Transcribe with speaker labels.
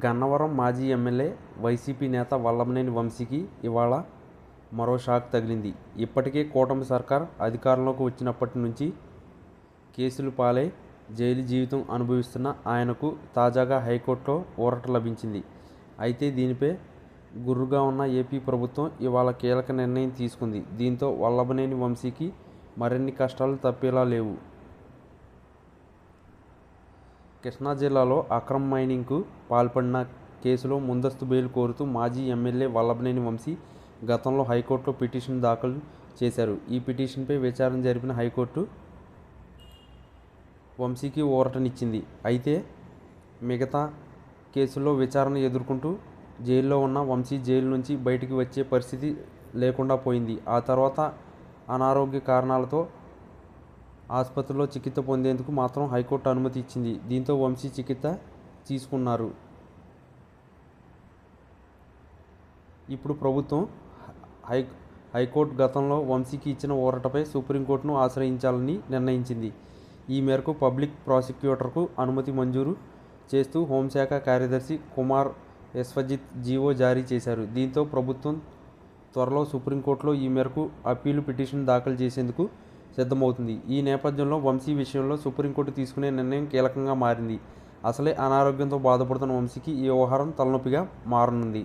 Speaker 1: గన్నవరం మాజీ MLA YCP నేత వల్లభనేని వంశీకి ఇవాళ మరో షాక్ తగిలింది. ఇప్పటికే కూటమి సర్కార్ అధికారంలోకి వచ్చినప్పటి నుంచి కేసులు పాలై జైలు జీవితం అనుభవిస్తున్న ఆయనకు తాజాగా హైకోర్టులో ఊరట లభించింది. అయితే దీనిపై గుర్రుగా ఉన్న ఏపీ ప్రభుత్వం ఇవాళ కీలక నిర్ణయం తీసుకుంది. దీంతో వల్లభనేని వంశీకి మరిన్ని కష్టాలు తప్పేలా లేవు. కృష్ణా జిల్లాలో అక్రమ మైనింగ్కు పాల్పడిన కేసులో ముందస్తు బెయిల్ కోరుతూ మాజీ ఎమ్మెల్యే వల్లభనేని వంశీ గతంలో హైకోర్టులో పిటిషన్ దాఖలు చేశారు. ఈ పిటిషన్పై విచారణ జరిపిన హైకోర్టు వంశీకి ఊరటనిచ్చింది. అయితే మిగతా కేసుల్లో విచారణ ఎదుర్కొంటూ జైల్లో ఉన్న వంశీ జైలు నుంచి బయటికి వచ్చే పరిస్థితి లేకుండా పోయింది. ఆ తర్వాత అనారోగ్య కారణాలతో ఆసుపత్రిలో చికిత్స పొందేందుకు మాత్రం హైకోర్టు అనుమతి ఇచ్చింది. దీంతో వంశీ చికిత్స తీసుకున్నారు. ఇప్పుడు ప్రభుత్వం హైకోర్టు గతంలో వంశీకి ఇచ్చిన ఊరటపై సుప్రీంకోర్టును ఆశ్రయించాలని నిర్ణయించింది. ఈ మేరకు పబ్లిక్ ప్రాసిక్యూటర్కు అనుమతి మంజూరు చేస్తూ హోంశాఖ కార్యదర్శి కుమార్ విశ్వజిత్ జీవో జారీ చేశారు. దీంతో ప్రభుత్వం త్వరలో సుప్రీంకోర్టులో ఈ మేరకు అప్పీలు పిటిషన్ దాఖలు చేసేందుకు సిద్ధమవుతుంది. ఈ నేపథ్యంలో వంశీ విషయంలో సుప్రీంకోర్టు తీసుకునే నిర్ణయం కీలకంగా మారింది. అసలే అనారోగ్యంతో బాధపడుతున్న వంశీకి ఈ వ్యవహారం తలనొప్పిగా మారనుంది.